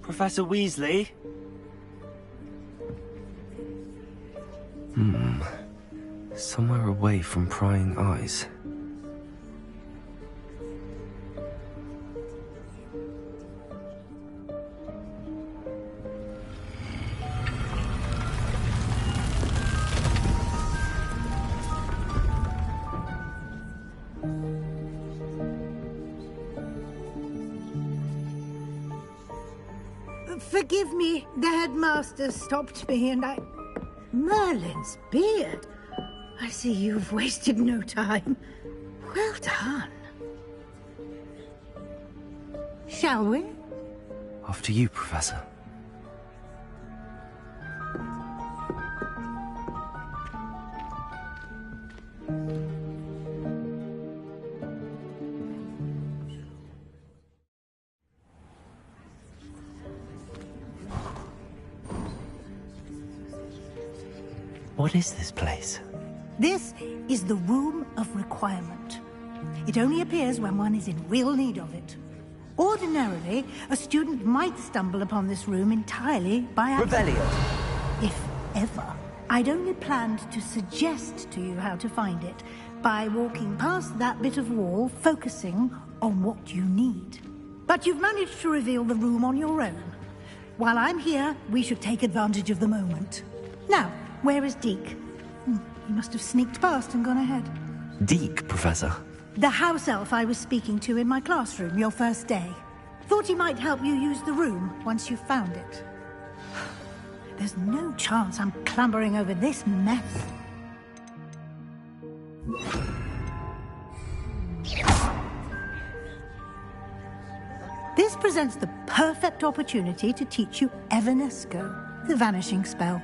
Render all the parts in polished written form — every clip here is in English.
Professor Weasley? Somewhere away from prying eyes. Forgive me, the headmaster stopped me and I... Merlin's beard. I see you've wasted no time. Well done. Shall we? After you, Professor. What is this place? This is the Room of Requirement. It only appears when one is in real need of it. Ordinarily, a student might stumble upon this room entirely by accident. Revelio. If ever. I'd only planned to suggest to you how to find it by walking past that bit of wall, focusing on what you need. But you've managed to reveal the room on your own. While I'm here, we should take advantage of the moment. Now, where is Deke? He must have sneaked past and gone ahead. Deke, Professor. The house elf I was speaking to in my classroom your first day. Thought he might help you use the room once you found it. There's no chance I'm clambering over this mess. This presents the perfect opportunity to teach you Evanesco, the vanishing spell.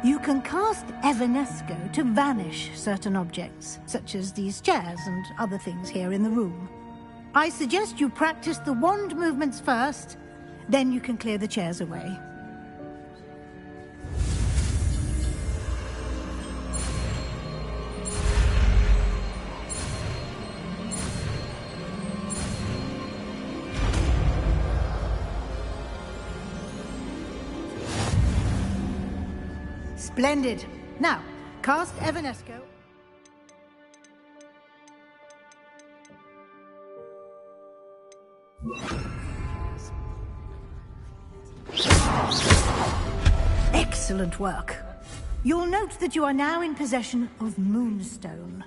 You can cast Evanesco to vanish certain objects, such as these chairs and other things here in the room. I suggest you practice the wand movements first, then you can clear the chairs away. Splendid. Now, cast Evanesco. Excellent work. You'll note that you are now in possession of Moonstone.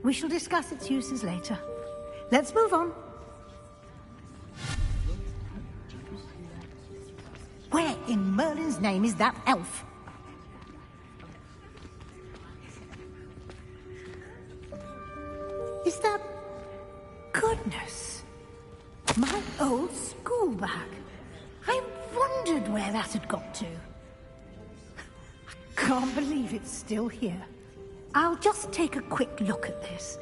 We shall discuss its uses later. Let's move on. Where in Merlin's name is that elf? Is that... Goodness. My old school bag. I wondered where that had got to. I can't believe it's still here. I'll just take a quick look at this.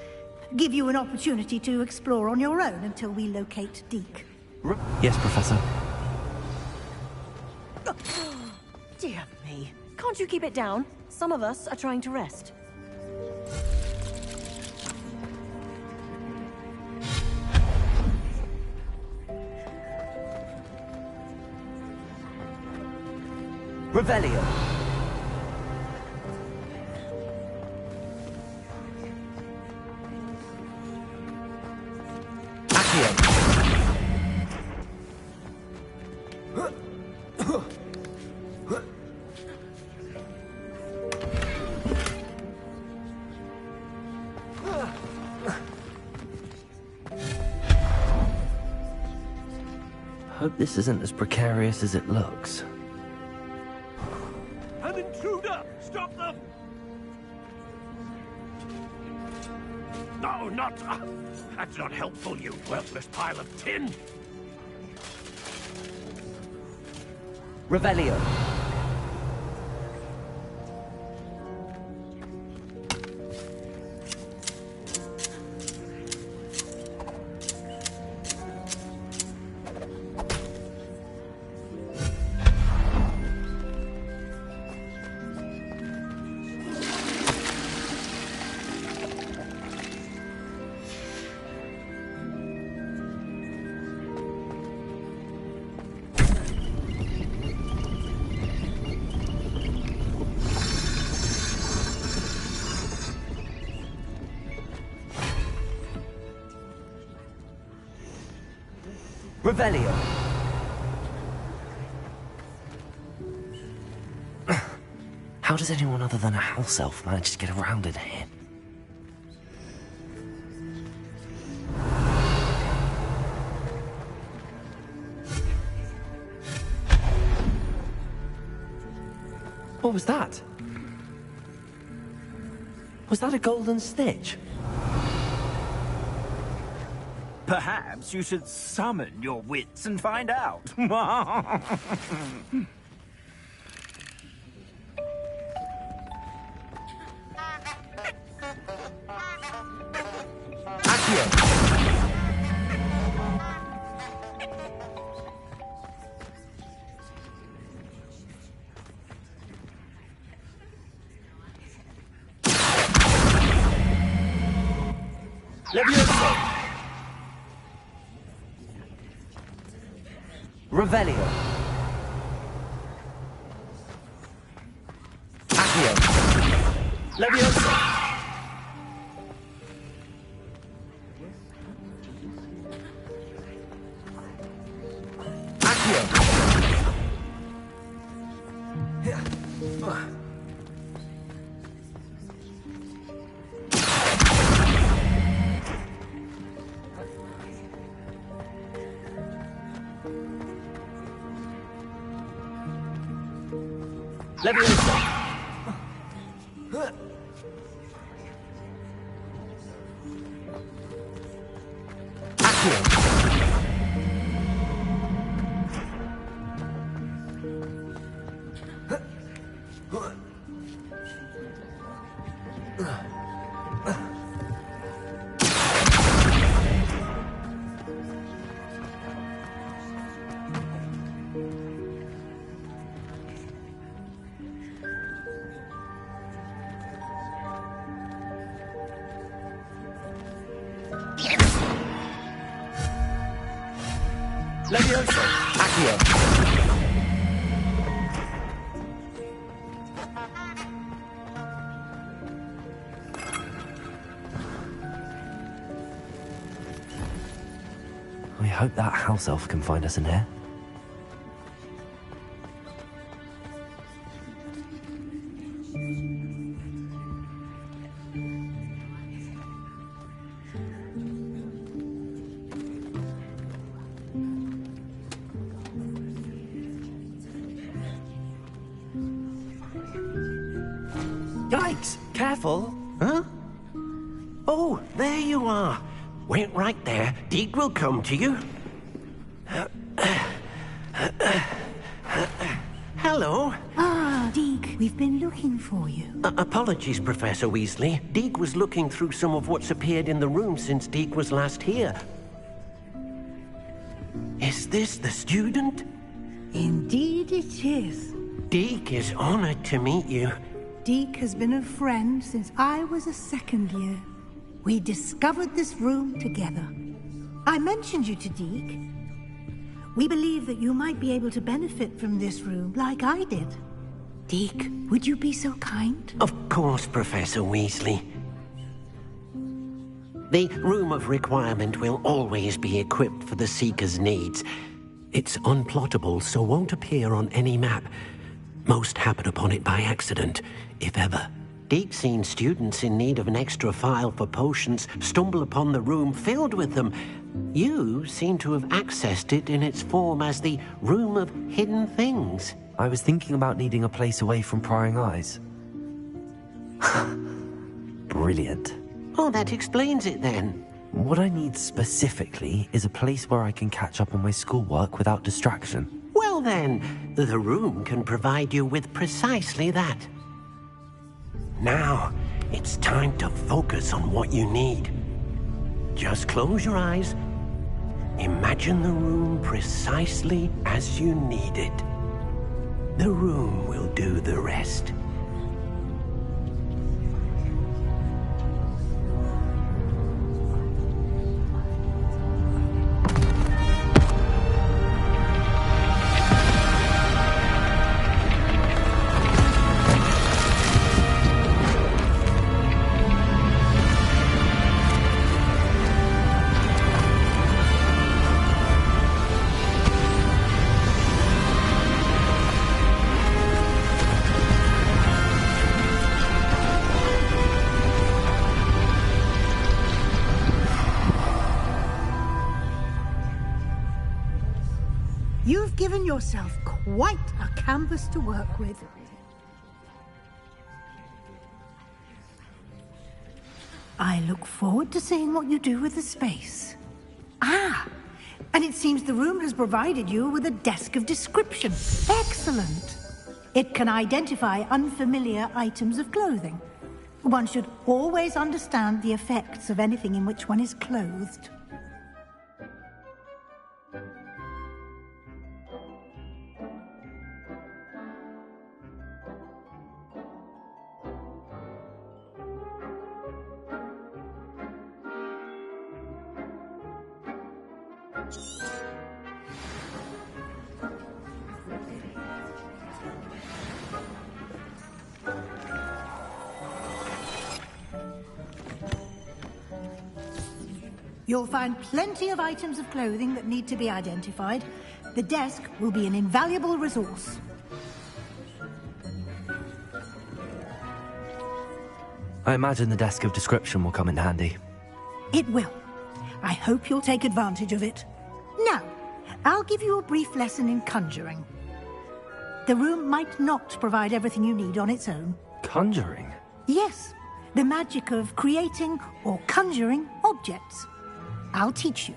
Give you an opportunity to explore on your own until we locate Deke. Yes, Professor. Dear me. Can't you keep it down? Some of us are trying to rest. Revelio. Hope this isn't as precarious as it looks. An intruder! Stop them! No, not... that's not helpful, you worthless pile of tin! Revelio. Revelio. How does anyone other than a house elf manage to get around in here? What was that? Was that a golden snitch? Perhaps you should summon your wits and find out. Levioso. Revelio. Accio. Levioso. Accio. Levioso. Accio. Levioso. Accio. I hope that house elf can find us in here. Yikes! Careful! Huh? Oh, there you are. Wait right there. Deke will come to you. Hello. Ah, Deke, we've been looking for you. Apologies, Professor Weasley. Deke was looking through some of what's appeared in the room since Deke was last here. Is this the student? Indeed it is. Deke is honored to meet you. Deke has been a friend since I was a second year. We discovered this room together. I mentioned you to Deke. We believe that you might be able to benefit from this room like I did. Deke, would you be so kind? Of course, Professor Weasley. The Room of Requirement will always be equipped for the Seeker's needs. It's unplottable, so won't appear on any map. Most happen upon it by accident, if ever. Deke's seen students in need of an extra file for potions stumble upon the room filled with them. You seem to have accessed it in its form as the Room of Hidden Things. I was thinking about needing a place away from prying eyes. Brilliant. Oh, that explains it then. What I need specifically is a place where I can catch up on my schoolwork without distraction. Well then, the room can provide you with precisely that. Now, it's time to focus on what you need. Just close your eyes. Imagine the room precisely as you need it. The room will do the rest. You've given yourself quite a canvas to work with. I look forward to seeing what you do with the space. Ah, and it seems the room has provided you with a desk of description. Excellent. It can identify unfamiliar items of clothing. One should always understand the effects of anything in which one is clothed. You'll find plenty of items of clothing that need to be identified. The desk will be an invaluable resource. I imagine the desk of description will come in handy. It will. I hope you'll take advantage of it. Now, I'll give you a brief lesson in conjuring. The room might not provide everything you need on its own. Conjuring? Yes, the magic of creating or conjuring objects. I'll teach you.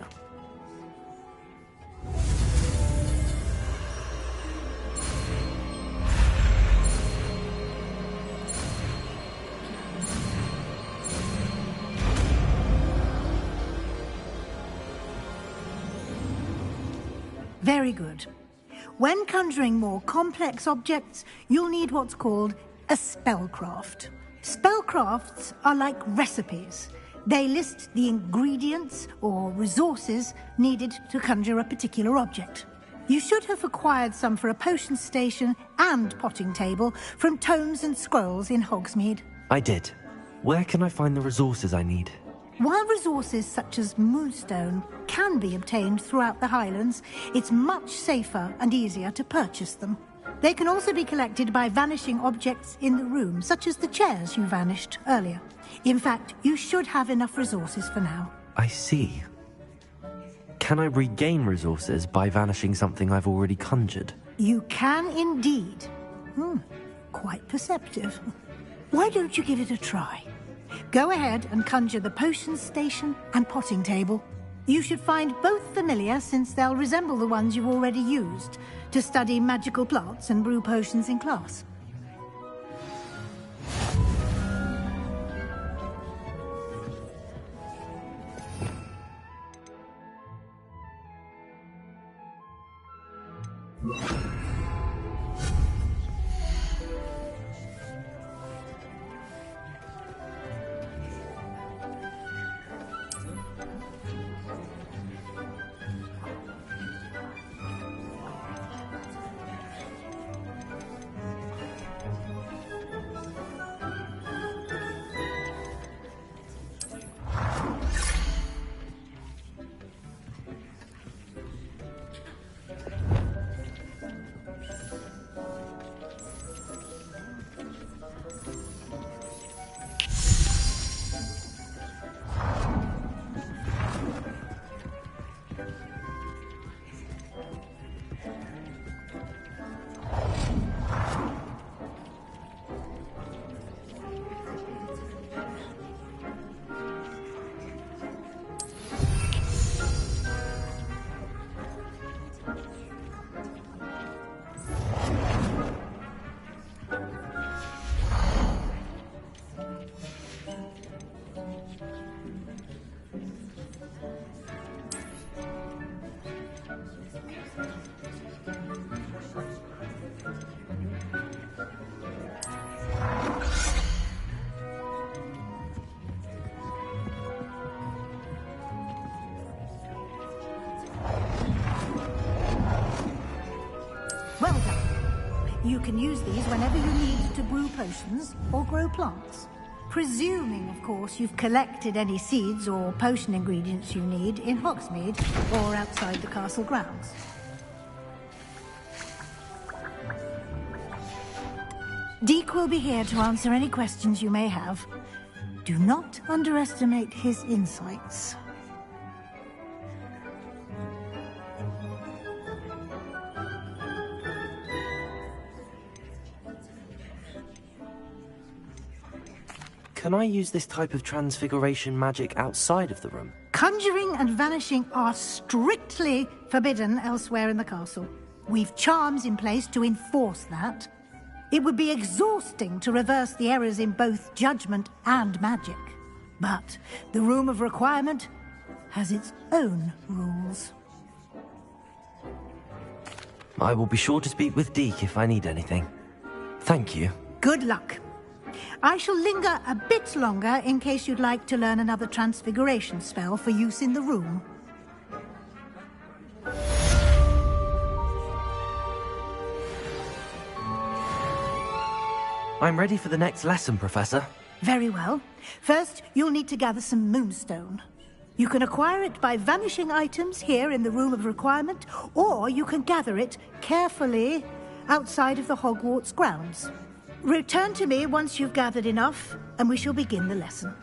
Very good. When conjuring more complex objects, you'll need what's called a spellcraft. Spellcrafts are like recipes. They list the ingredients or resources needed to conjure a particular object. You should have acquired some for a potion station and potting table from tomes and scrolls in Hogsmeade. I did. Where can I find the resources I need? While resources such as moonstone can be obtained throughout the Highlands, it's much safer and easier to purchase them. They can also be collected by vanishing objects in the room, such as the chairs you vanished earlier. In fact, you should have enough resources for now. I see. Can I regain resources by vanishing something I've already conjured? You can indeed. Quite perceptive. Why don't you give it a try? Go ahead and conjure the potion station and potting table. You should find both familiar, since they'll resemble the ones you've already used to study magical plants and brew potions in class. Well done. You can use these whenever you need to brew potions or grow plants. Presuming, of course, you've collected any seeds or potion ingredients you need in Hogsmeade or outside the castle grounds. Deke will be here to answer any questions you may have. Do not underestimate his insights. Can I use this type of transfiguration magic outside of the room? Conjuring and vanishing are strictly forbidden elsewhere in the castle. We've charms in place to enforce that. It would be exhausting to reverse the errors in both judgment and magic. But the Room of Requirement has its own rules. I will be sure to speak with Deke if I need anything. Thank you. Good luck. I shall linger a bit longer in case you'd like to learn another transfiguration spell for use in the room. I'm ready for the next lesson, Professor. Very well. First, you'll need to gather some moonstone. You can acquire it by vanishing items here in the Room of Requirement, or you can gather it carefully outside of the Hogwarts grounds. Return to me once you've gathered enough, and we shall begin the lesson.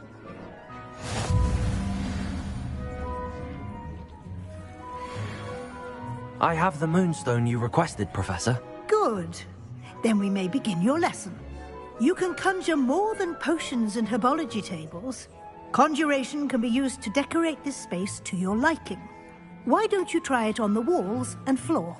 I have the moonstone you requested, Professor. Good. Then we may begin your lesson. You can conjure more than potions and herbology tables. Conjuration can be used to decorate this space to your liking. Why don't you try it on the walls and floor?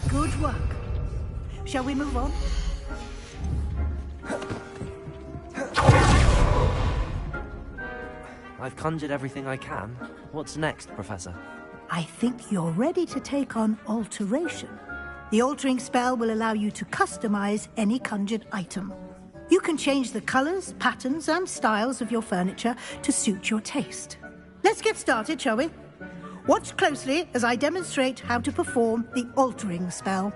Good work. Shall we move on? I've conjured everything I can. What's next, Professor? I think you're ready to take on alteration. The altering spell will allow you to customize any conjured item. You can change the colors, patterns, and styles of your furniture to suit your taste. Let's get started, shall we? Watch closely as I demonstrate how to perform the altering spell.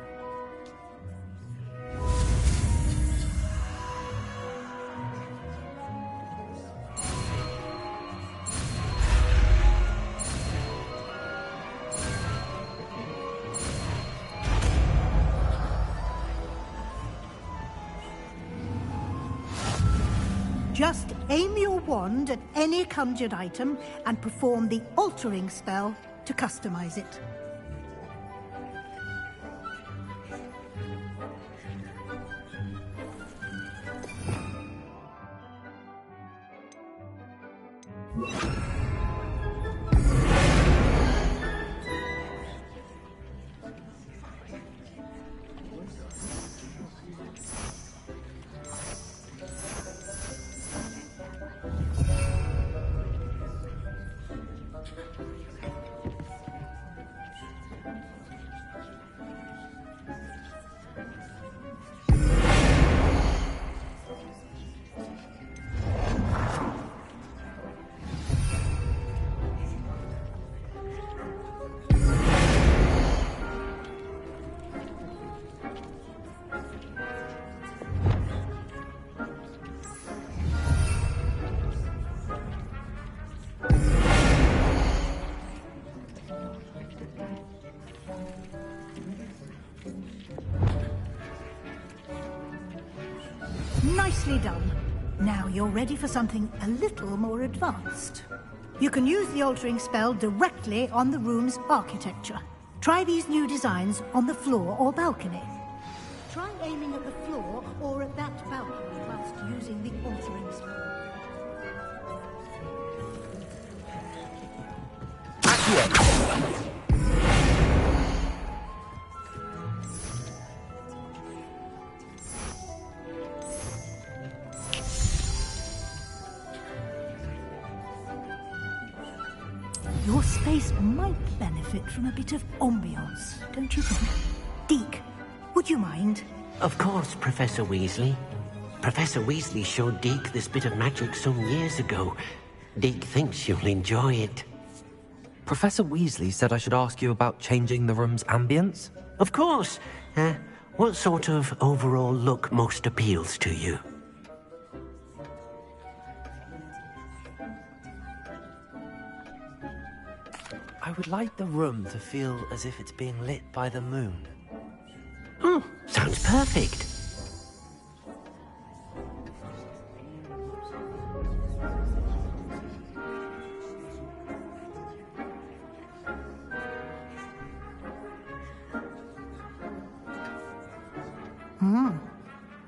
Just aim your wand at any conjured item and perform the altering spell to customize it. Nicely done. Now you're ready for something a little more advanced. You can use the altering spell directly on the room's architecture. Try these new designs on the floor or balcony. Try aiming at the floor or at that balcony whilst using the altering spell. Accio. Your space might benefit from a bit of ambiance, don't you think? Deke, would you mind? Of course, Professor Weasley. Professor Weasley showed Deke this bit of magic some years ago. Deke thinks you'll enjoy it. Professor Weasley said I should ask you about changing the room's ambience? Of course. What sort of overall look most appeals to you? I would like the room to feel as if it's being lit by the moon. Oh, sounds perfect.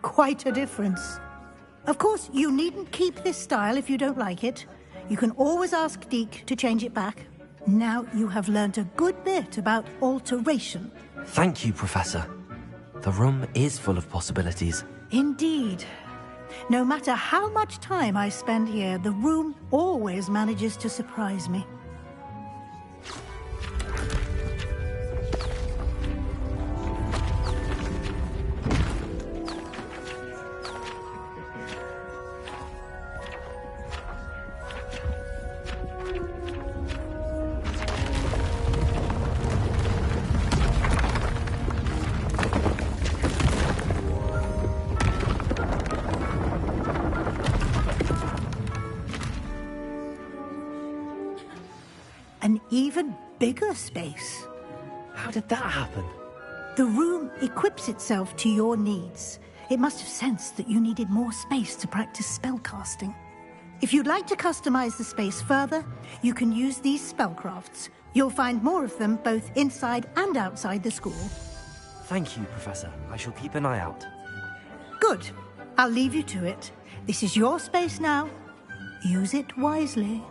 Quite a difference. Of course, you needn't keep this style if you don't like it. You can always ask Deke to change it back. Now you have learnt a good bit about alteration. Thank you, Professor. The room is full of possibilities. Indeed. No matter how much time I spend here, the room always manages to surprise me. An even bigger space. How did that happen? The room equips itself to your needs. It must have sensed that you needed more space to practice spellcasting. If you'd like to customize the space further, you can use these spellcrafts. You'll find more of them both inside and outside the school. Thank you, Professor. I shall keep an eye out. Good. I'll leave you to it. This is your space now. Use it wisely.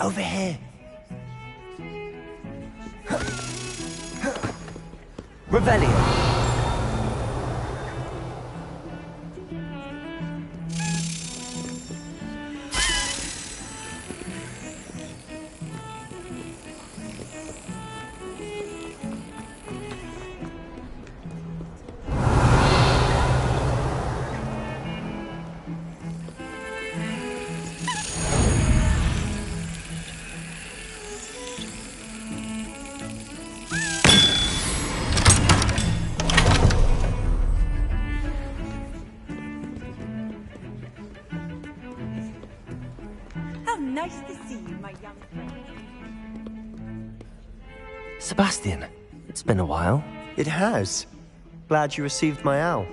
Over here. Revelio. Nice to see you, my young friend. Sebastian, it's been a while. It has. Glad you received my owl.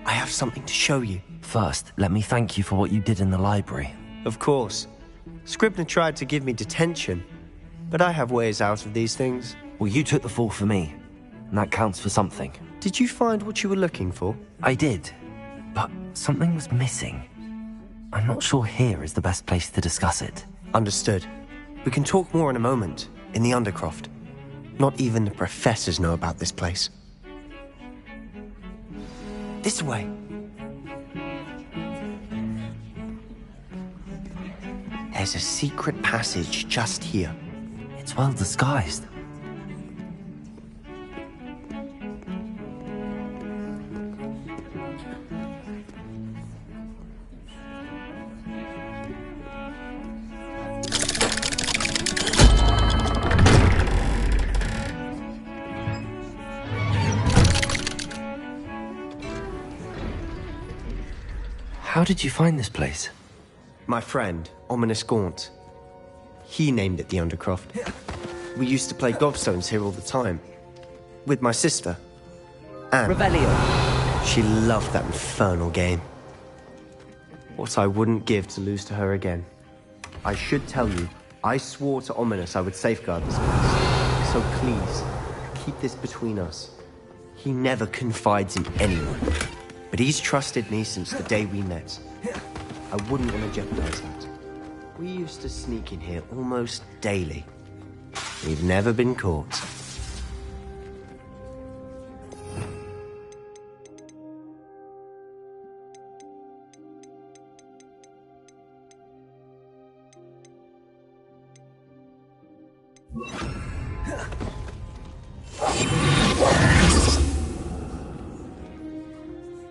I have something to show you. First, let me thank you for what you did in the library. Of course. Scribner tried to give me detention, but I have ways out of these things. Well, you took the fall for me, and that counts for something. Did you find what you were looking for? I did, but something was missing. I'm not sure here is the best place to discuss it. Understood. We can talk more in a moment, in the Undercroft. Not even the professors know about this place. This way. There's a secret passage just here. It's well disguised. How did you find this place? My friend, Ominous Gaunt. He named it the Undercroft. We used to play gobstones here all the time. With my sister, Anne. Revelio. She loved that infernal game. What I wouldn't give to lose to her again. I should tell you, I swore to Ominous I would safeguard this place. So please, keep this between us. He never confides in anyone. But he's trusted me since the day we met. I wouldn't want to jeopardize that. We used to sneak in here almost daily. We've never been caught.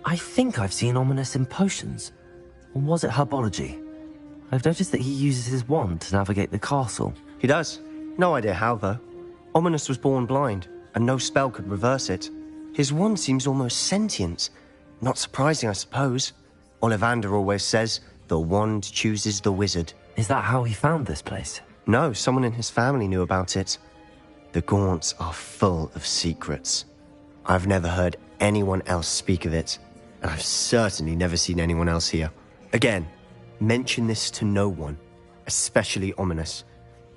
I think I've seen Ominous in potions. Or was it herbology? I've noticed that he uses his wand to navigate the castle. He does. No idea how, though. Ominous was born blind, and no spell could reverse it. His wand seems almost sentient. Not surprising, I suppose. Ollivander always says, the wand chooses the wizard. Is that how he found this place? No, someone in his family knew about it. The Gaunts are full of secrets. I've never heard anyone else speak of it, and I've certainly never seen anyone else here. Again, mention this to no one, especially Ominous.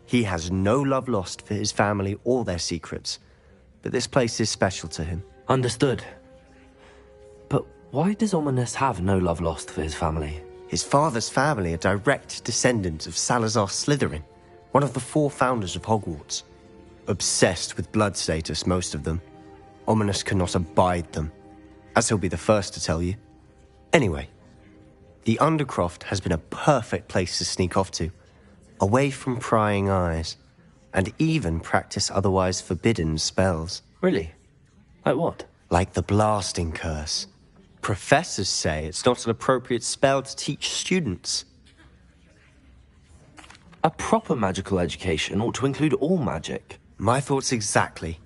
He has no love lost for his family or their secrets, but this place is special to him. Understood. But why does Ominous have no love lost for his family? His father's family are direct descendants of Salazar Slytherin, one of the 4 founders of Hogwarts. Obsessed with blood status, most of them. Ominous cannot abide them, as he'll be the first to tell you. Anyway, the Undercroft has been a perfect place to sneak off to, away from prying eyes, and even practice otherwise forbidden spells. Really? Like what? Like the blasting curse. Professors say it's not an appropriate spell to teach students. A proper magical education ought to include all magic. My thoughts exactly.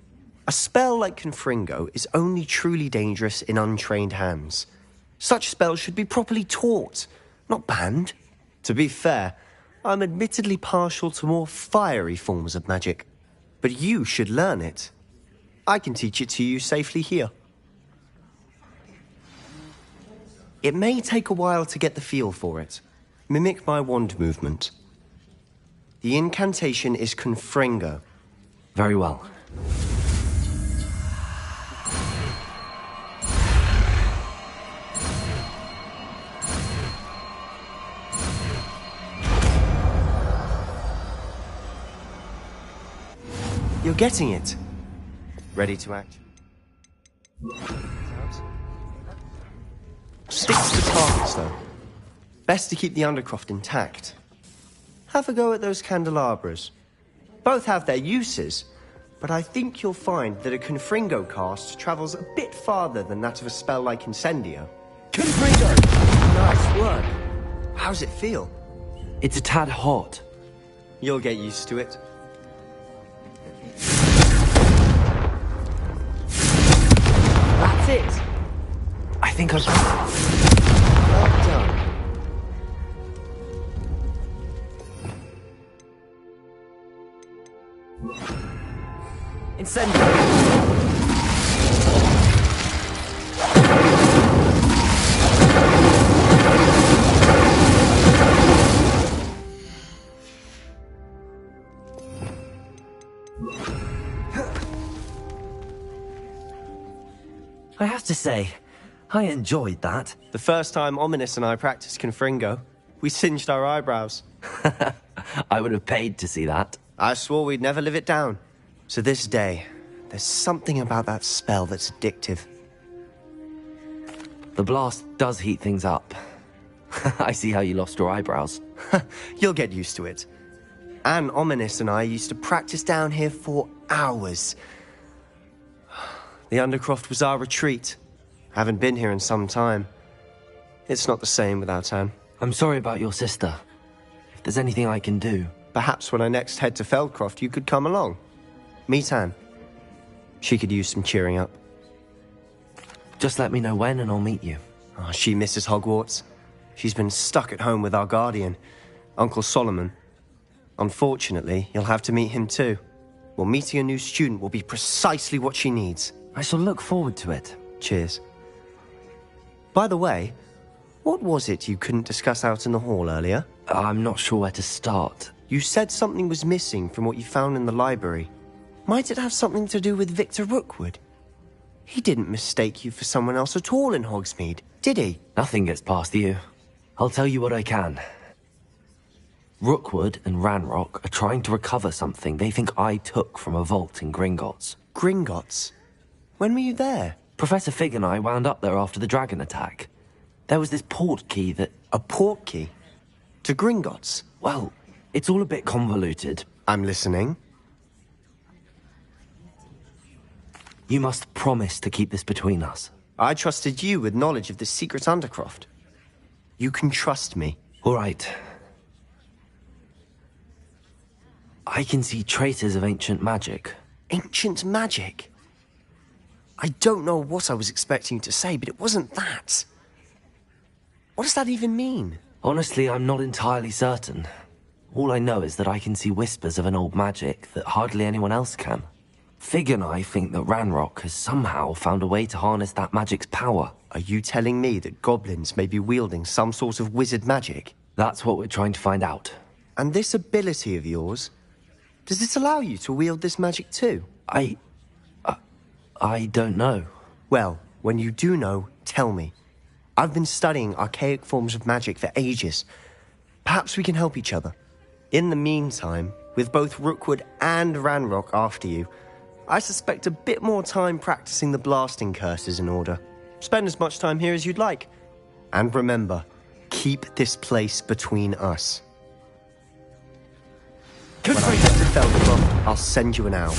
A spell like Confringo is only truly dangerous in untrained hands. Such spells should be properly taught, not banned. To be fair, I'm admittedly partial to more fiery forms of magic, but you should learn it. I can teach it to you safely here. It may take a while to get the feel for it. Mimic my wand movement. The incantation is Confringo. Very well. You're getting it. Ready to act? Stick to the targets, though. Best to keep the Undercroft intact. Have a go at those candelabras. Both have their uses, but I think you'll find that a Confringo cast travels a bit farther than that of a spell like Incendio. Confringo! Nice work. How's it feel? It's a tad hot. You'll get used to it. That's it. I think I... Well done. Incendio! I have to say, I enjoyed that. The first time Ominous and I practiced Confringo, we singed our eyebrows. I would have paid to see that. I swore we'd never live it down. To this day, there's something about that spell that's addictive. The blast does heat things up. I see how you lost your eyebrows. You'll get used to it. Anne, Ominous and I used to practice down here for hours. The Undercroft was our retreat. Haven't been here in some time. It's not the same without Anne. I'm sorry about your sister. If there's anything I can do... Perhaps when I next head to Feldcroft, you could come along. Meet Anne. She could use some cheering up. Just let me know when and I'll meet you. Oh, she misses Hogwarts. She's been stuck at home with our guardian, Uncle Solomon. Unfortunately, you'll have to meet him too. Well, meeting a new student will be precisely what she needs. I shall look forward to it. Cheers. By the way, what was it you couldn't discuss out in the hall earlier? I'm not sure where to start. You said something was missing from what you found in the library. Might it have something to do with Victor Rookwood? He didn't mistake you for someone else at all in Hogsmeade, did he? Nothing gets past you. I'll tell you what I can. Rookwood and Ranrock are trying to recover something they think I took from a vault in Gringotts. Gringotts? When were you there? Professor Fig and I wound up there after the dragon attack. There was this port key that... A port key? To Gringotts? Well, it's all a bit convoluted. I'm listening. You must promise to keep this between us. I trusted you with knowledge of the secret Undercroft. You can trust me. All right. I can see traces of ancient magic. Ancient magic? I don't know what I was expecting you to say, but it wasn't that. What does that even mean? Honestly, I'm not entirely certain. All I know is that I can see whispers of an old magic that hardly anyone else can. Fig and I think that Ranrock has somehow found a way to harness that magic's power. Are you telling me that goblins may be wielding some sort of wizard magic? That's what we're trying to find out. And this ability of yours, does it allow you to wield this magic too? I don't know. Well, when you do know, tell me. I've been studying archaic forms of magic for ages. Perhaps we can help each other. In the meantime, with both Rookwood and Ranrock after you, I suspect a bit more time practicing the blasting curse is in order. Spend as much time here as you'd like. And remember, keep this place between us. When I get to Felderbuff, I'll send you an owl.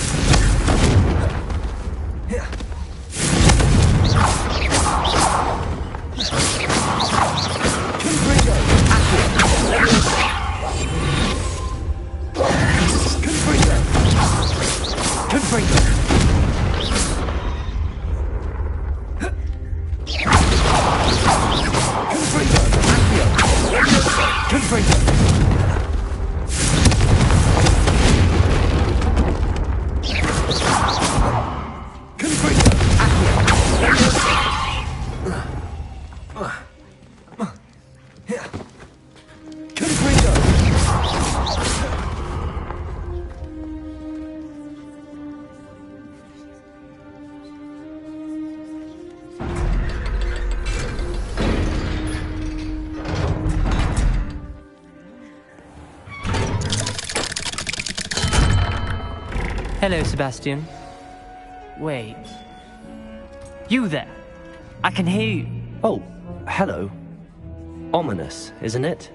Hello, Sebastian. Wait. You there? I can hear you. Oh, hello. Ominous, isn't it?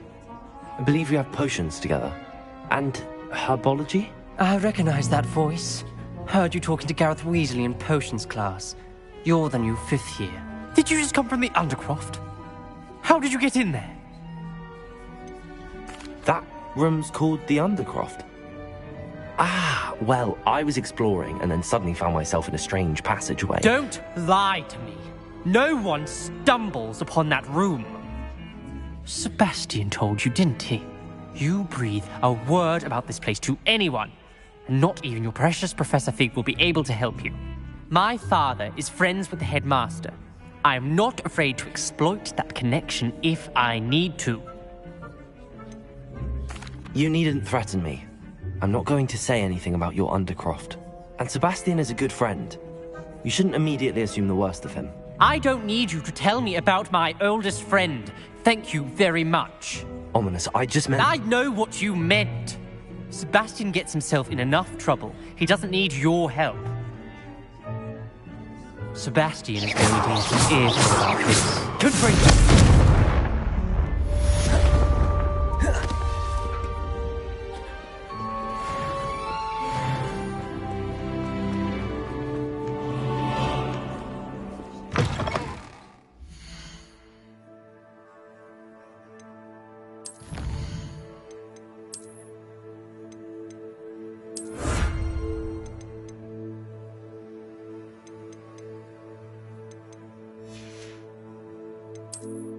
I believe we have potions together. And herbology? I recognize that voice. Heard you talking to Gareth Weasley in potions class. You're the new 5th year. Did you just come from the Undercroft? How did you get in there? That room's called the Undercroft. Ah, well, I was exploring and then suddenly found myself in a strange passageway. Don't lie to me. No one stumbles upon that room. Sebastian told you, didn't he? You breathe a word about this place to anyone, and not even your precious Professor Fig will be able to help you. My father is friends with the headmaster. I am not afraid to exploit that connection if I need to. You needn't threaten me. I'm not going to say anything about your Undercroft. And Sebastian is a good friend. You shouldn't immediately assume the worst of him. I don't need you to tell me about my oldest friend. Thank you very much. Ominous, I just meant... I know what you meant. Sebastian gets himself in enough trouble. He doesn't need your help. Sebastian is going to get his ears full about this. Confringo! you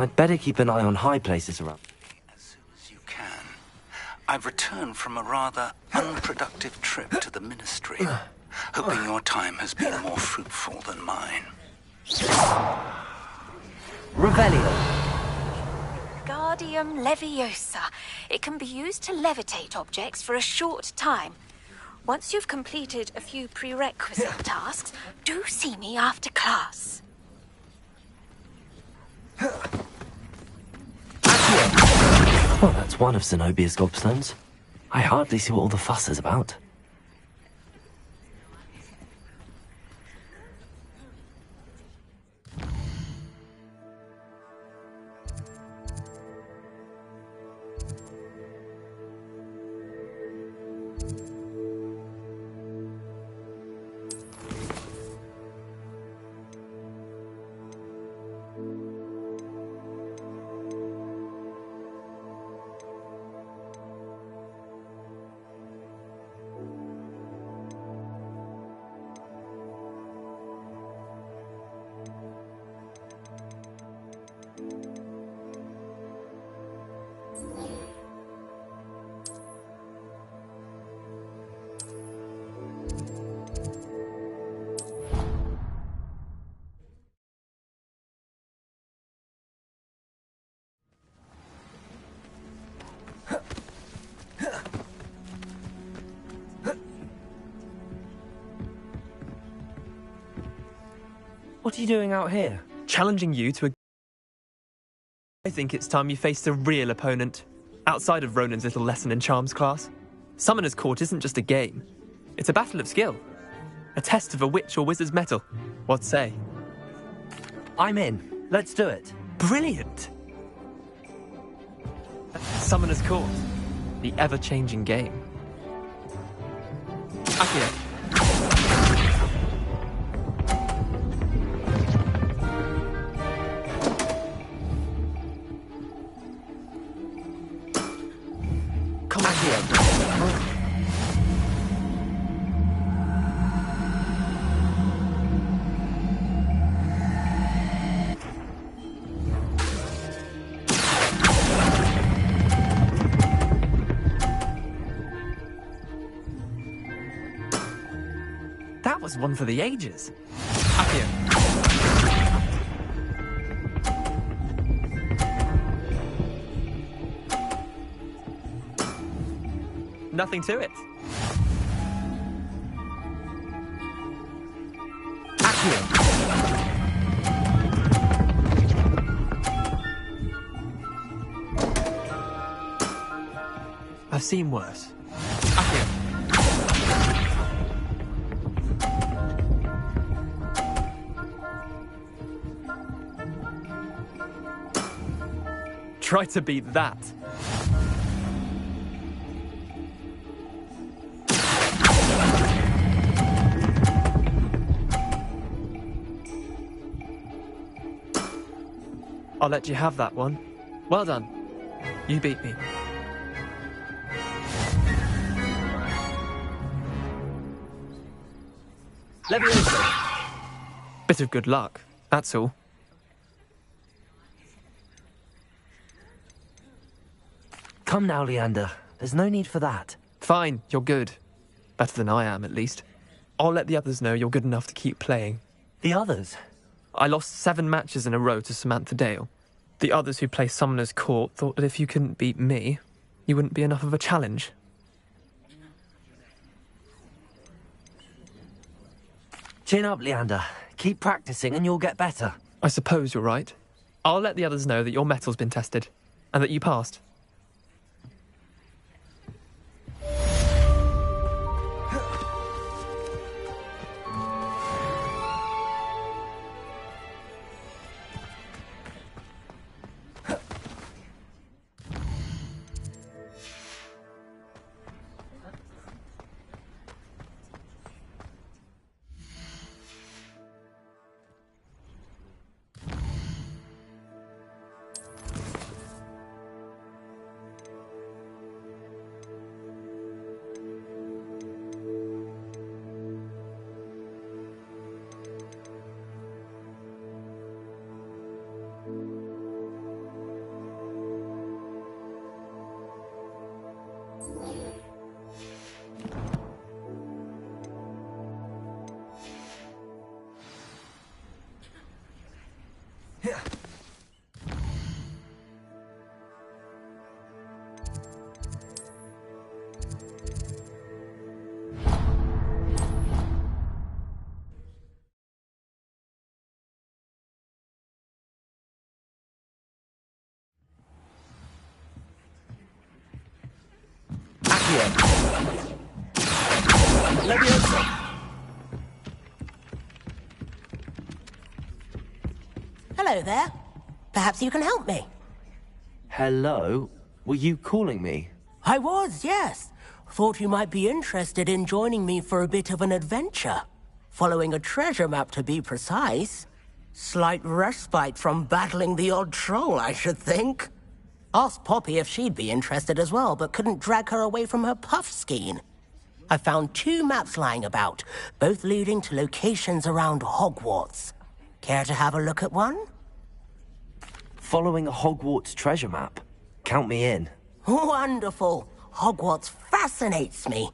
I'd better keep an eye on high places around. As soon as you can. I've returned from a rather unproductive trip to the Ministry, hoping your time has been more fruitful than mine. Revelio. Guardium Leviosa. It can be used to levitate objects for a short time. Once you've completed a few prerequisite tasks, do see me after class. Well, that's one of Zenobia's gobstones. I hardly see what all the fuss is about. What are you doing out here? Challenging you to a... I think it's time you faced a real opponent. Outside of Ronan's little lesson in charms class. Summoner's Court isn't just a game. It's a battle of skill. A test of a witch or wizard's mettle. What say? I'm in. Let's do it. Brilliant! Summoner's Court. The ever-changing game. Akio. Come on here. That was one for the ages. Akio. Nothing to it. Akio. I've seen worse. Akio. Try to beat that. I'll let you have that one. Well done. You beat me. Leviosa. Bit of good luck, that's all. Come now, Leander. There's no need for that. Fine, you're good. Better than I am, at least. I'll let the others know you're good enough to keep playing. The others? I lost 7 matches in a row to Samantha Dale. The others who play Summoner's Court thought that if you couldn't beat me, you wouldn't be enough of a challenge. Chin up, Leander. Keep practicing and you'll get better. I suppose you're right. I'll let the others know that your metal's been tested, and that you passed. Leviosa! Hello there. Perhaps you can help me. Hello? Were you calling me? I was, yes. Thought you might be interested in joining me for a bit of an adventure. Following a treasure map, to be precise. Slight respite from battling the odd troll, I should think. Asked Poppy if she'd be interested as well, but couldn't drag her away from her puff skein. I found 2 maps lying about, both leading to locations around Hogwarts. Care to have a look at one? Following a Hogwarts treasure map? Count me in. Wonderful. Hogwarts fascinates me.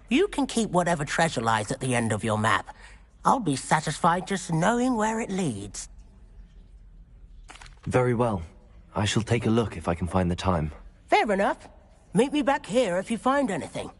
You can keep whatever treasure lies at the end of your map. I'll be satisfied just knowing where it leads. Very well. I shall take a look if I can find the time. Fair enough. Meet me back here if you find anything.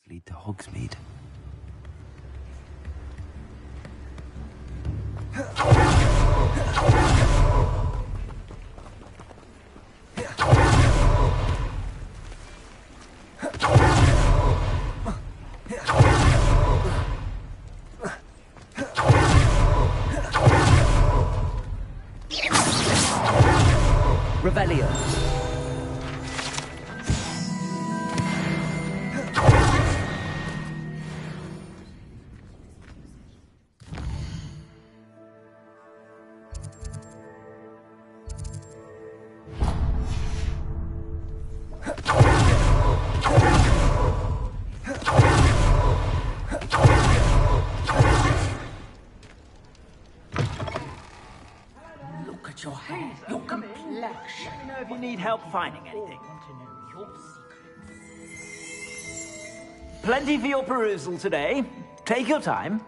Lead to Hogsmeade. Revelio. Your hair, your complexion. Let me know if you need help finding anything. Plenty for your perusal today. Take your time.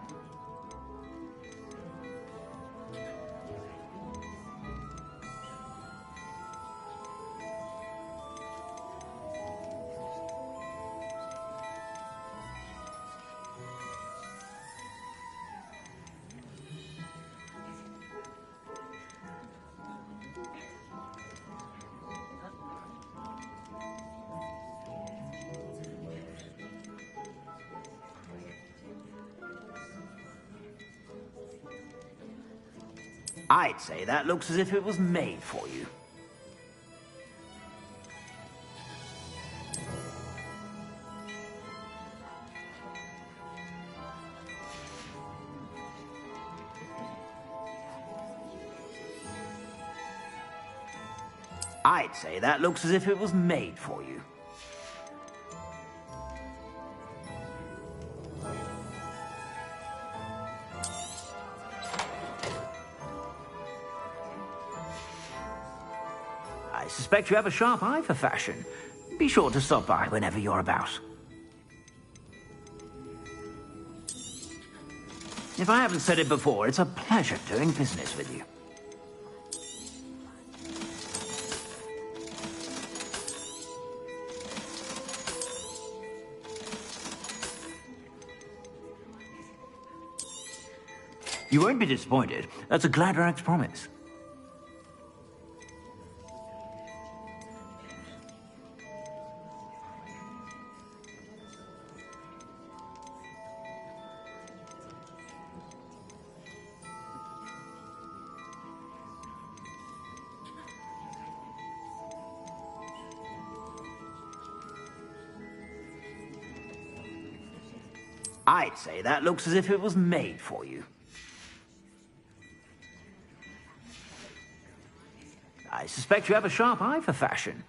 I'd say that looks as if it was made for you. I'd say that looks as if it was made for you. I suspect you have a sharp eye for fashion. Be sure to stop by whenever you're about. If I haven't said it before, it's a pleasure doing business with you. You won't be disappointed. That's a Gladrax promise. I'd say that looks as if it was made for you. I suspect you have a sharp eye for fashion.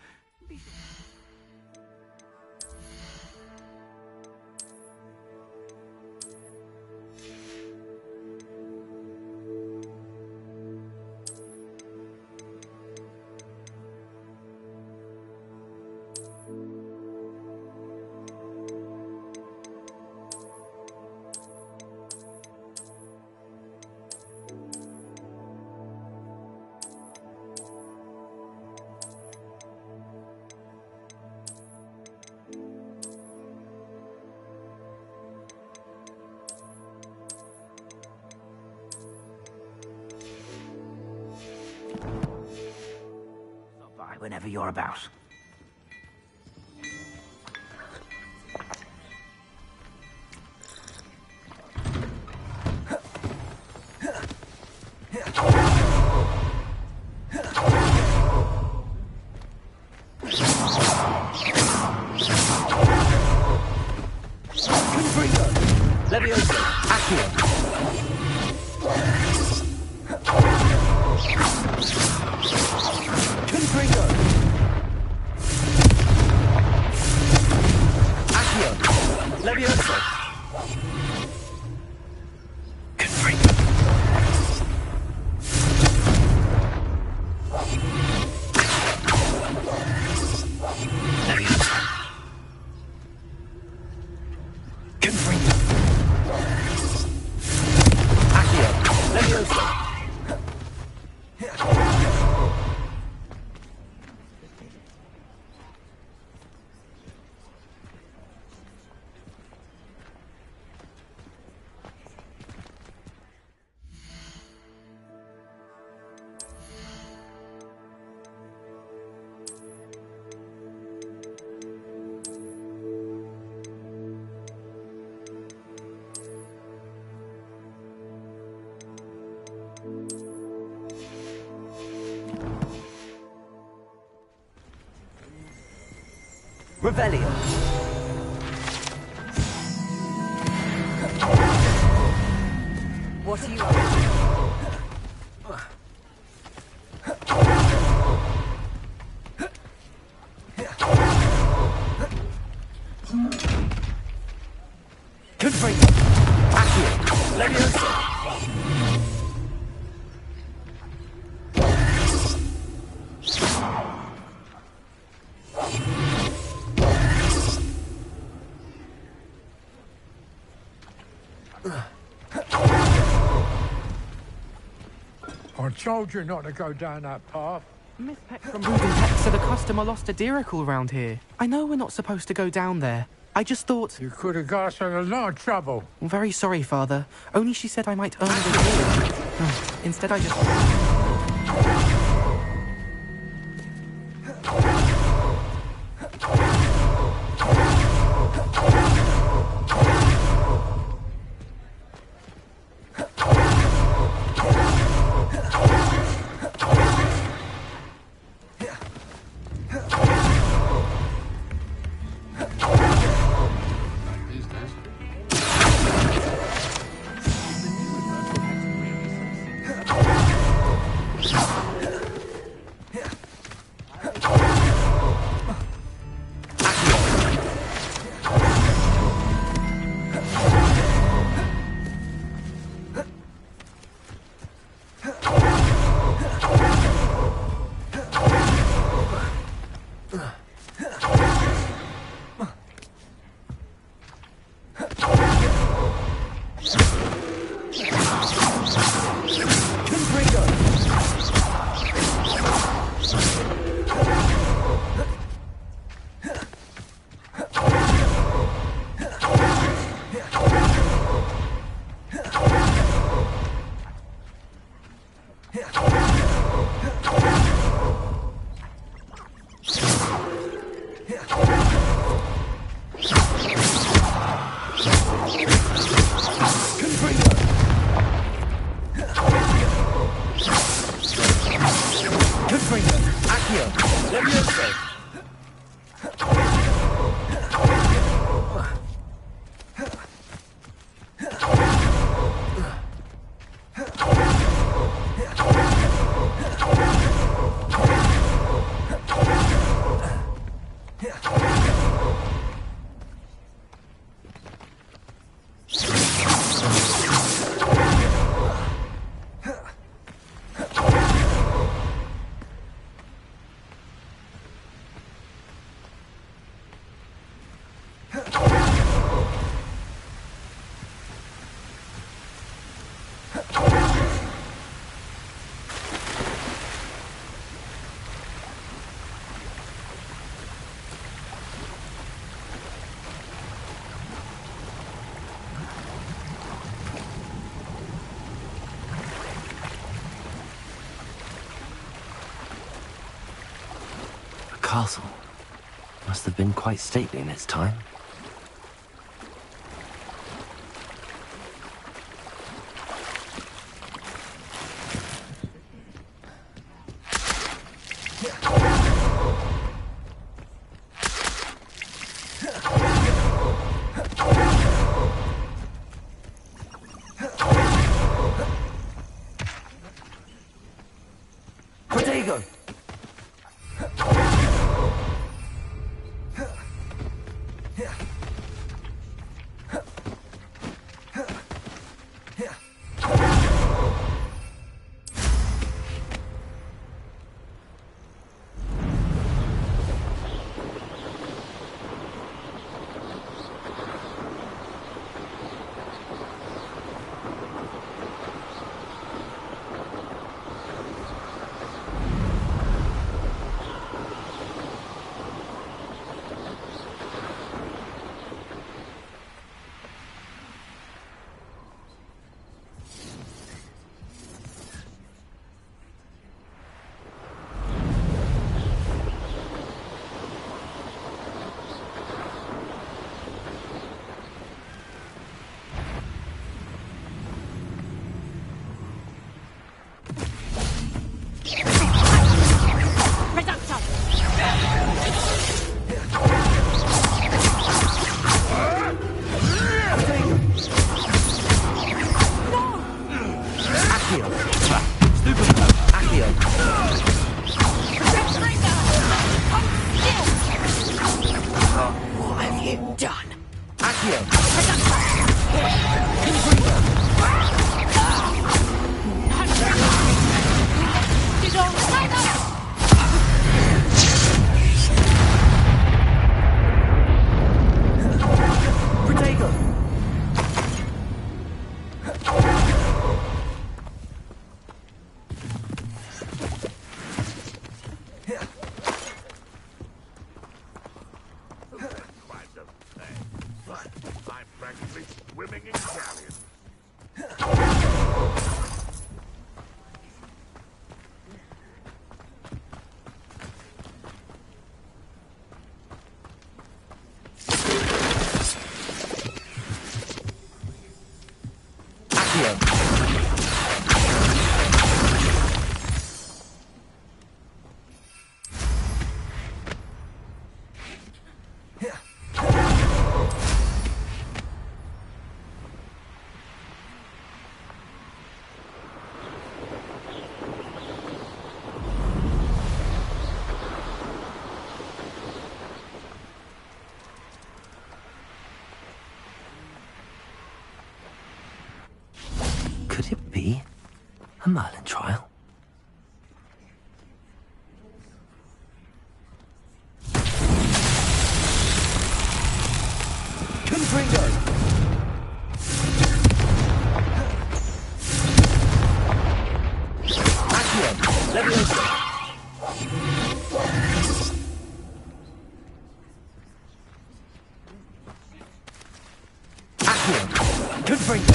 Whenever you're about. Leviosa, Accio. Revelio. What are you up to? I told you not to go down that path. Miss Peck from Peck said a customer lost a deeracle around here. I know we're not supposed to go down there. I just thought... You could have got us in a lot of trouble. I'm very sorry, Father. Only she said I might earn the deal. Instead, I just... castle. Must have been quite stately in its time. Could it be a Merlin trial? Confringo! Accio! Leviosa! Accio! Confringo!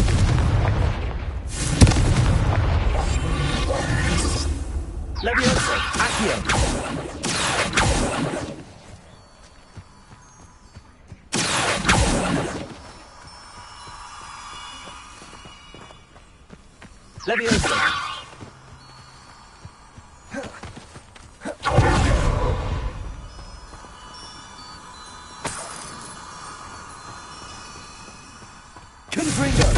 Leviosa! Accio! Leviosa! Confringo!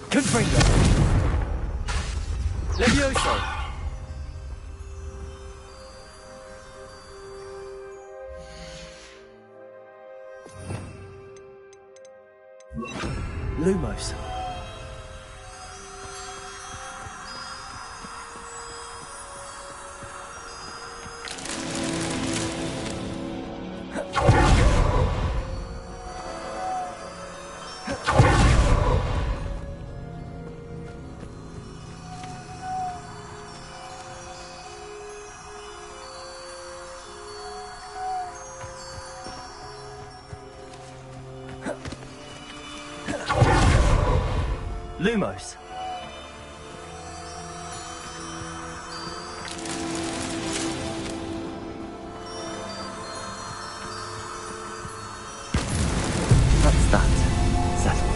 Confringo! Levioso! Lumos. Lumos. That's that. Settled.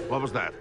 What was that?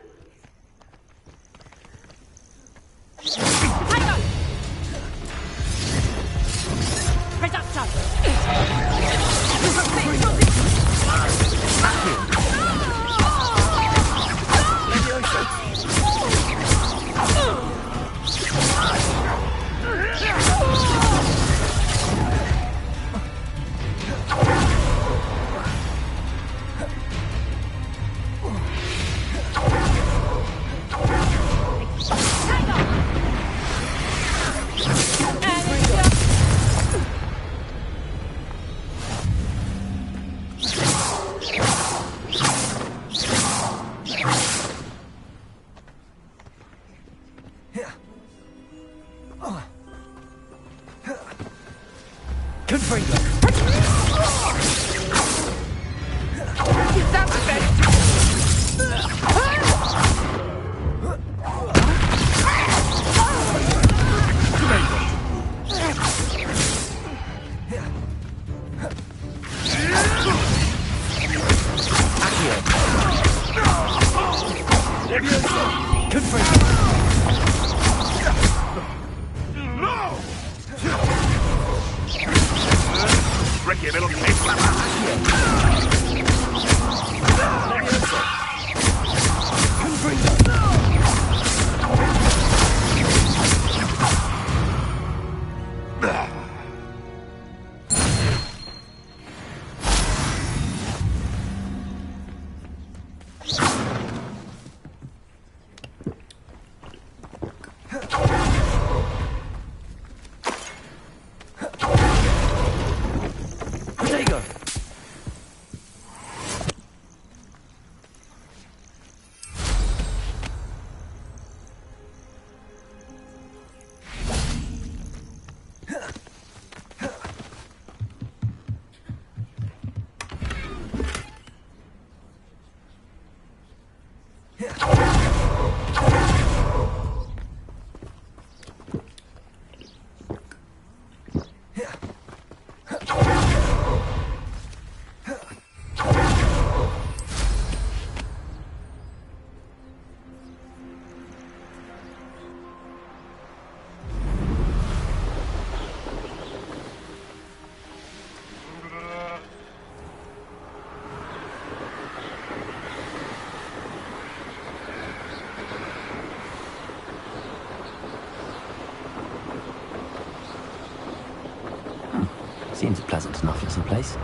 Seems a pleasant enough little place.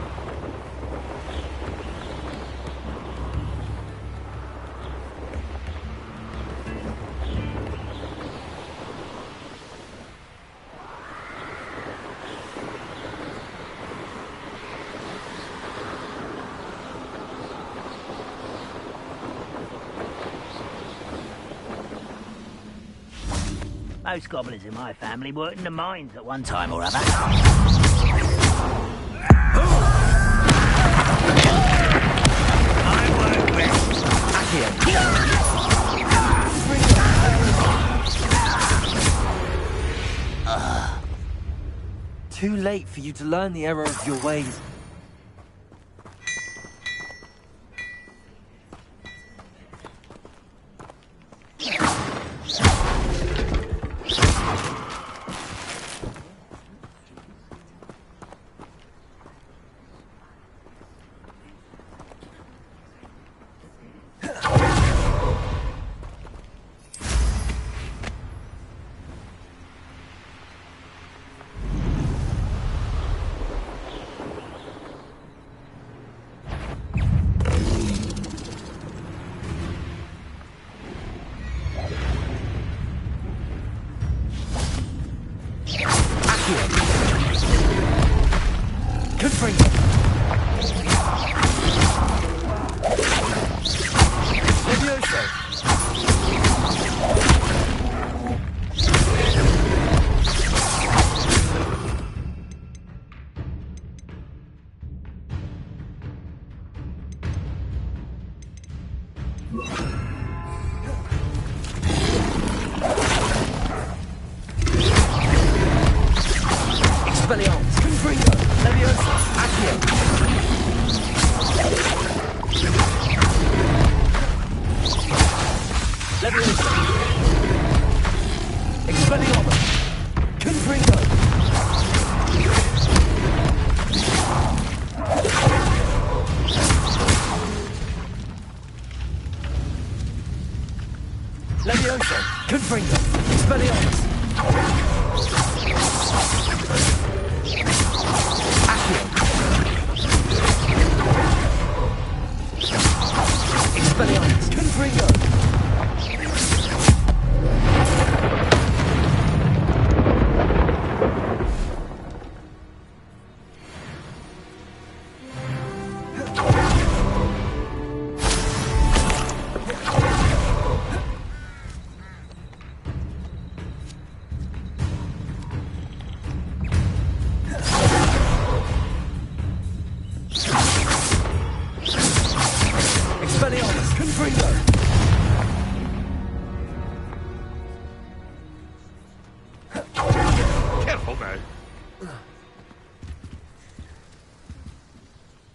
Most gobblers in my family worked in the mines at one time or other. I work with Too late for you to learn the error of your ways.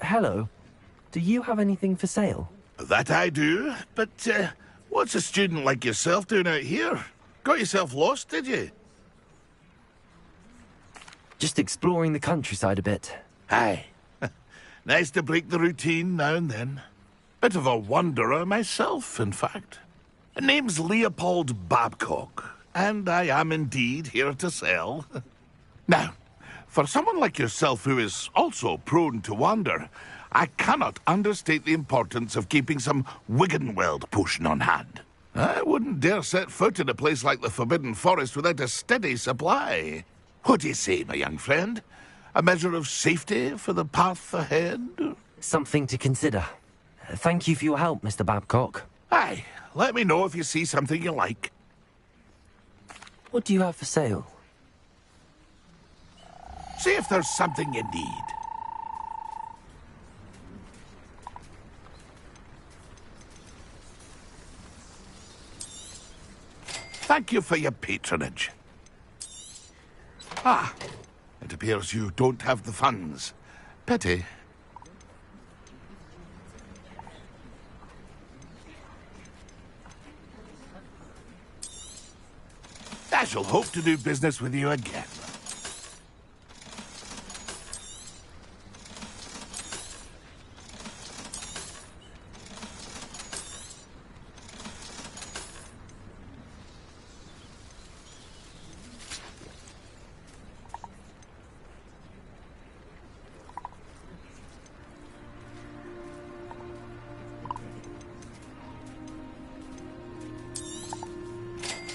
Hello. Do you have anything for sale? That I do, but what's a student like yourself doing out here? Got yourself lost, did you? Just exploring the countryside a bit. Aye. Nice to break the routine now and then. Bit of a wanderer myself, in fact. Name's Leopold Babcock, and I am indeed here to sell. Now, for someone like yourself who is also prone to wander, I cannot understate the importance of keeping some Wiggenweld potion on hand. I wouldn't dare set foot in a place like the Forbidden Forest without a steady supply. What do you say, my young friend? A measure of safety for the path ahead? Something to consider. Thank you for your help, Mr. Babcock. Aye, let me know if you see something you like. What do you have for sale? See if there's something you need. Thank you for your patronage. Ah, it appears you don't have the funds. Pity. I shall hope to do business with you again.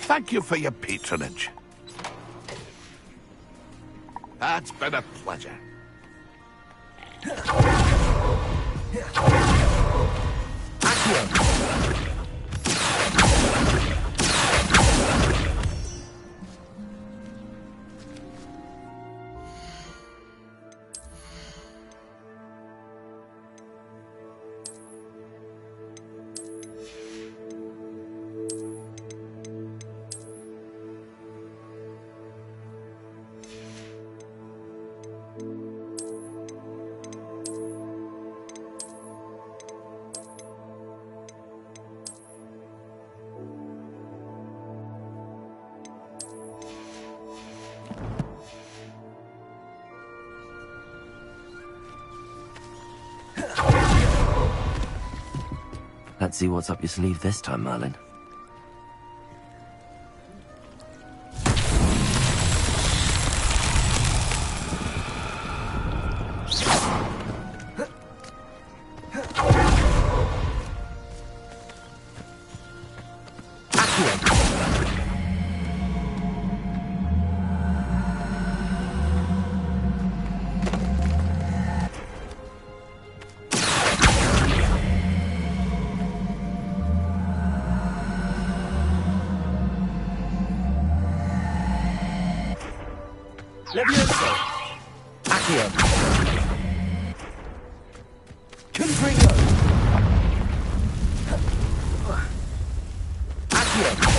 Thank you for your patronage. It's been a pleasure. Let's see what's up your sleeve this time, Merlin. Levioso! Accio! Confringo! Accio!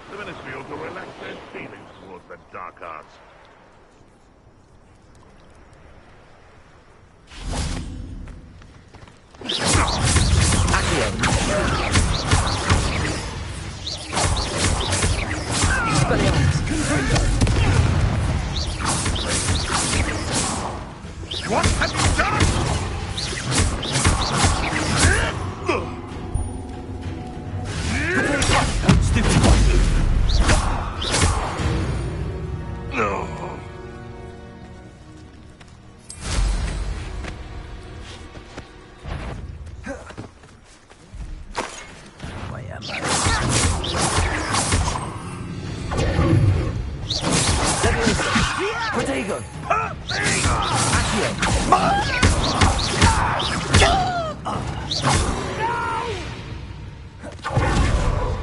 The Ministry ought to relax their feelings towards the dark arts. What have you done? Protego!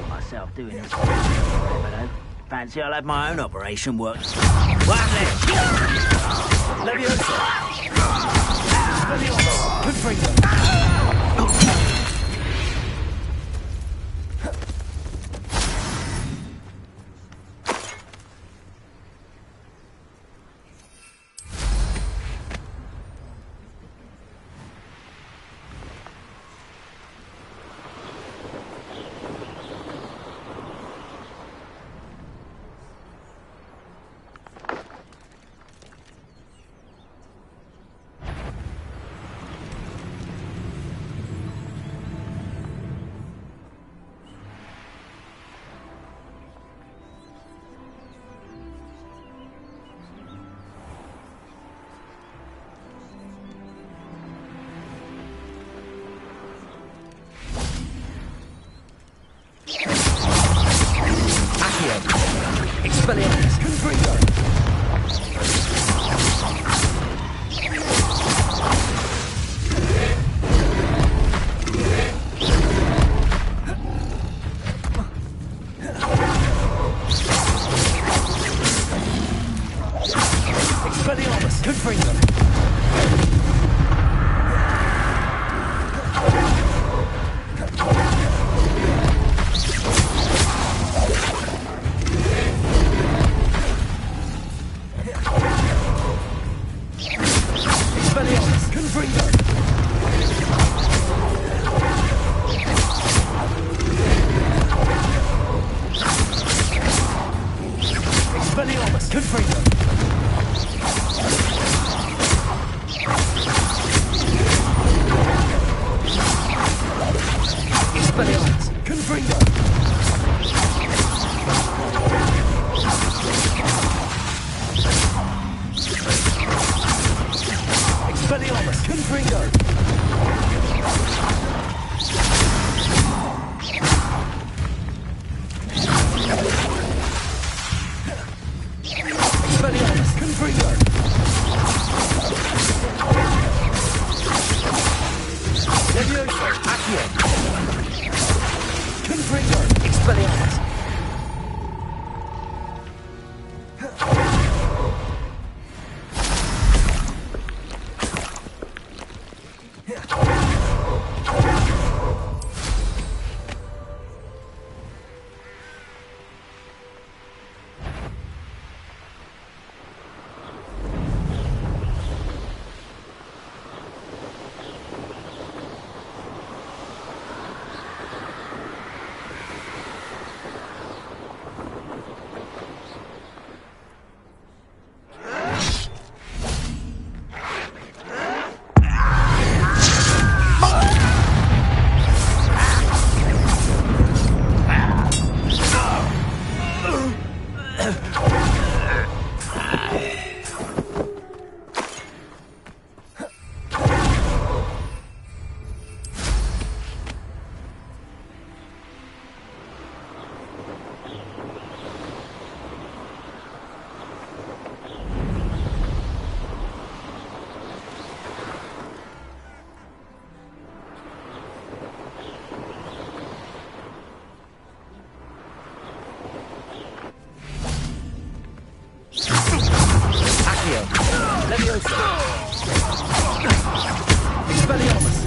Myself doing this. Never know. Fancy I'll have my own operation work. One left. Leviosa! Confringo! Expelliarmus! Confringo! Expelliarmus! Confringo! Expelliarmus! Confringo! Expelliarmus! Confringo! Expelliarmus! Confringo! Expelliarmus! Confringo! Expelliarmus! Confringo! Levioso! Accio! Confringo! Expelliarmus! Levioso! Expelliarmus!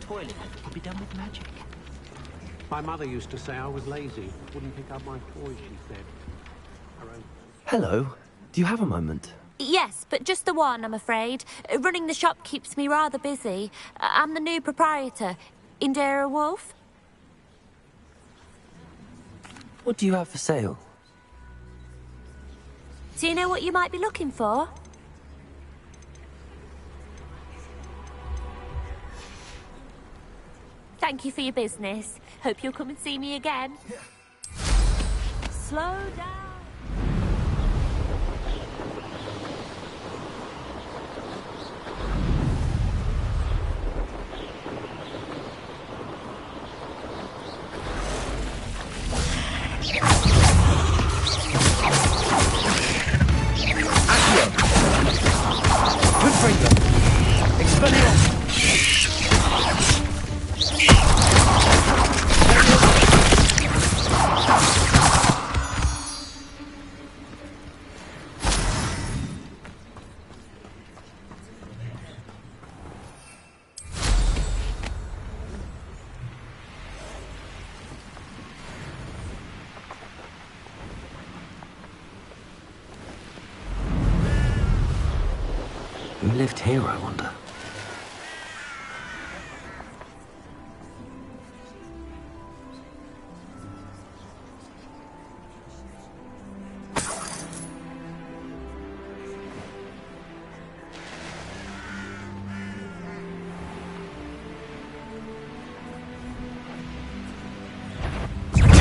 Toilet could be done with magic. My mother used to say I was lazy. Wouldn't pick up my toys, she said. Her own. Hello. Do you have a moment? Yes, but just the one, I'm afraid. Running the shop keeps me rather busy. I'm the new proprietor, Indira Wolf. What do you have for sale? Do you know what you might be looking for? Thank you for your business. Hope you'll come and see me again. Slow down. Who lived here, I wonder?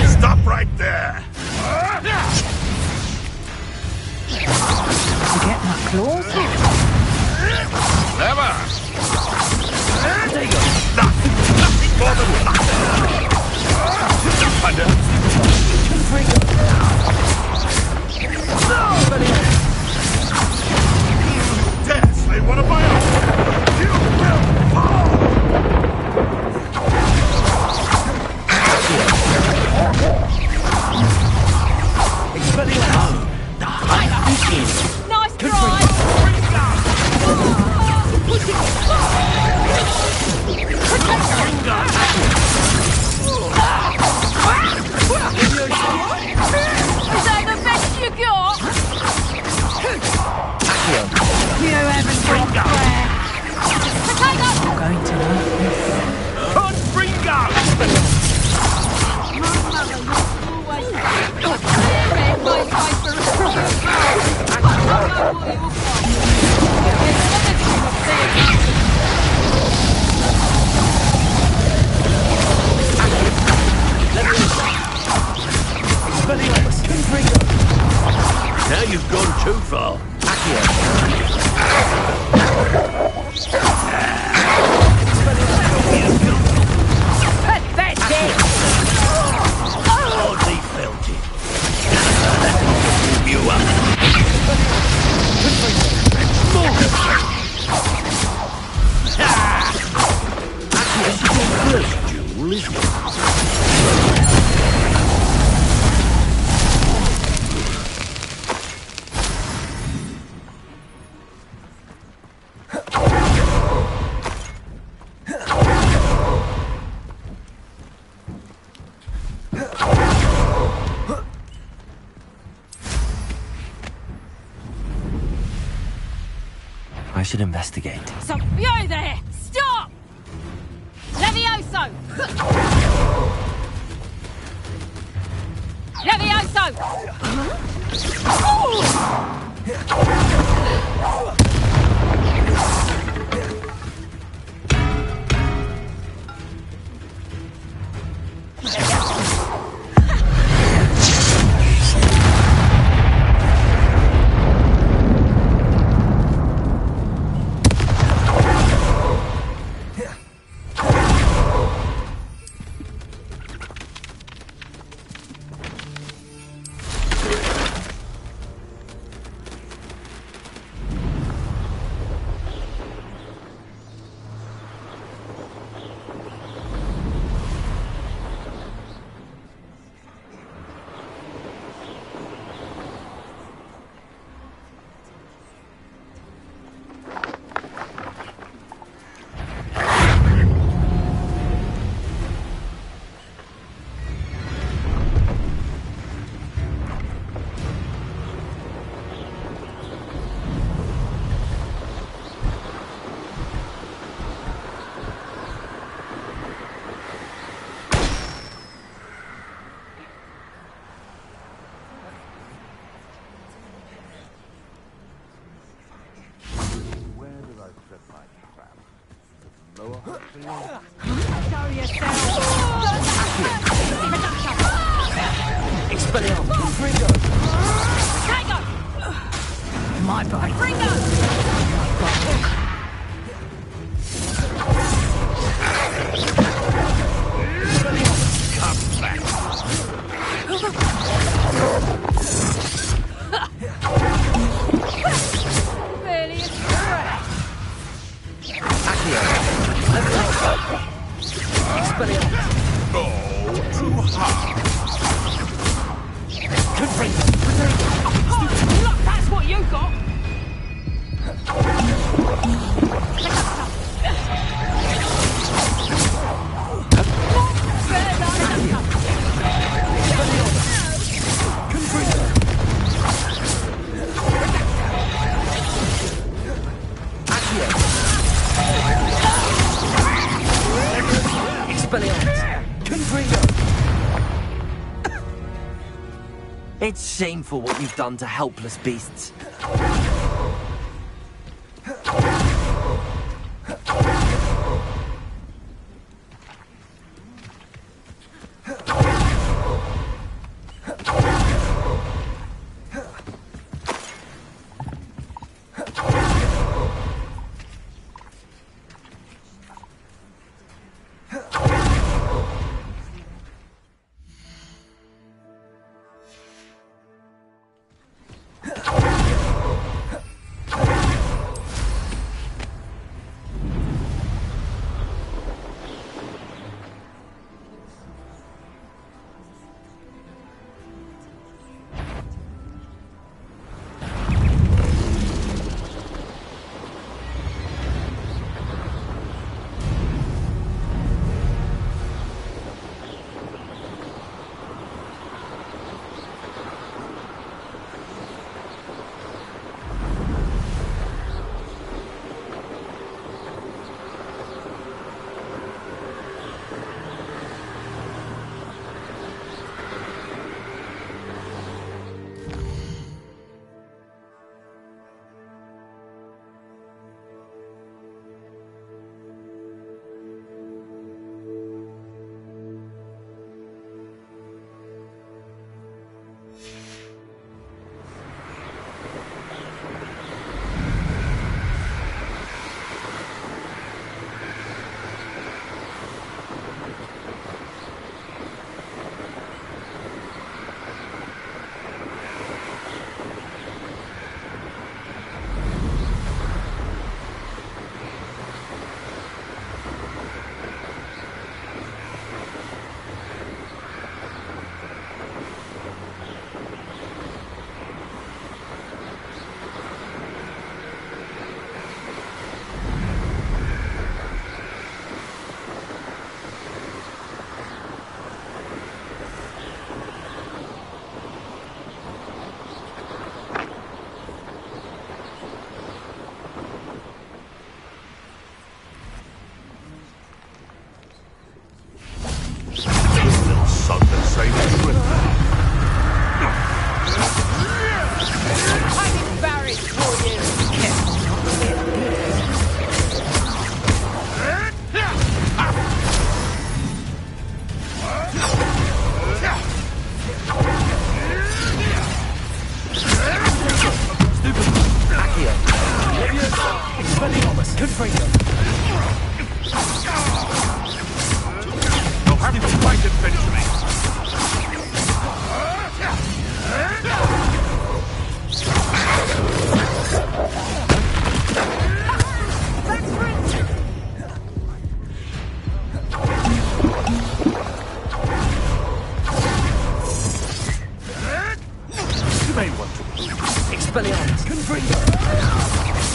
Stop right there! To get that claws. Never! There you go. Nothing more than nothing! Under. You dare slay one of my own! You will fall! Expelliarmus! The hunt begins! Nice try! Is that the best you got? You haven't got prayer. Potato! Going to hurt this. On Springo! Now you've gone too far. Pathetic! Hardly felt it. You up. This is your first duel, isn't it? I should investigate. So, you there! Stop! Levioso! Levioso! Show yourself! Expelliarmus! Ringo! Tango! My body. Ringo! Barely a scratch. Expelliarmus! Go too hard. Look, that's what you got! It's shameful what you've done to helpless beasts. Expelliarmus! Confringo!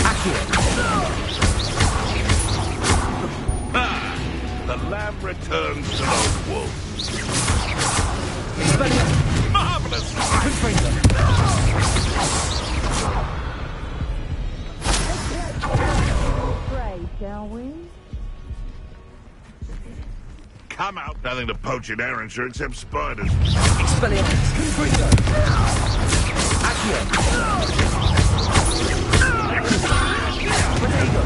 Accio! The lamb returns to the wolf. Expelliarmus! Marvelous! Confringo! Pray, shall we? Come out. Nothing to poach in Arrowshire except spiders. Expelliarmus! Confringo! Accio! Potato!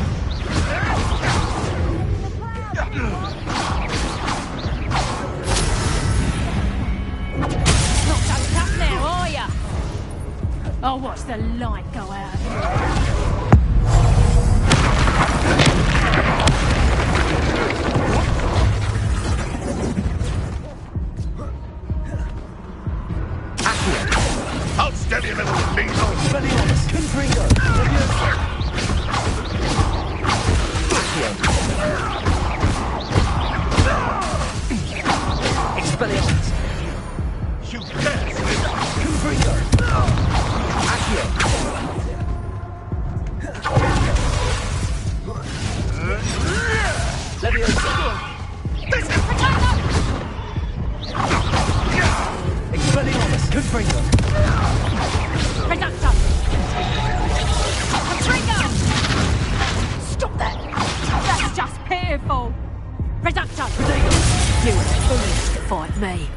Expelliarmus, Confringo. Reductor! Confringo! Stop that! That's just pitiful! Reductor! Protego! You were foolish to fight me.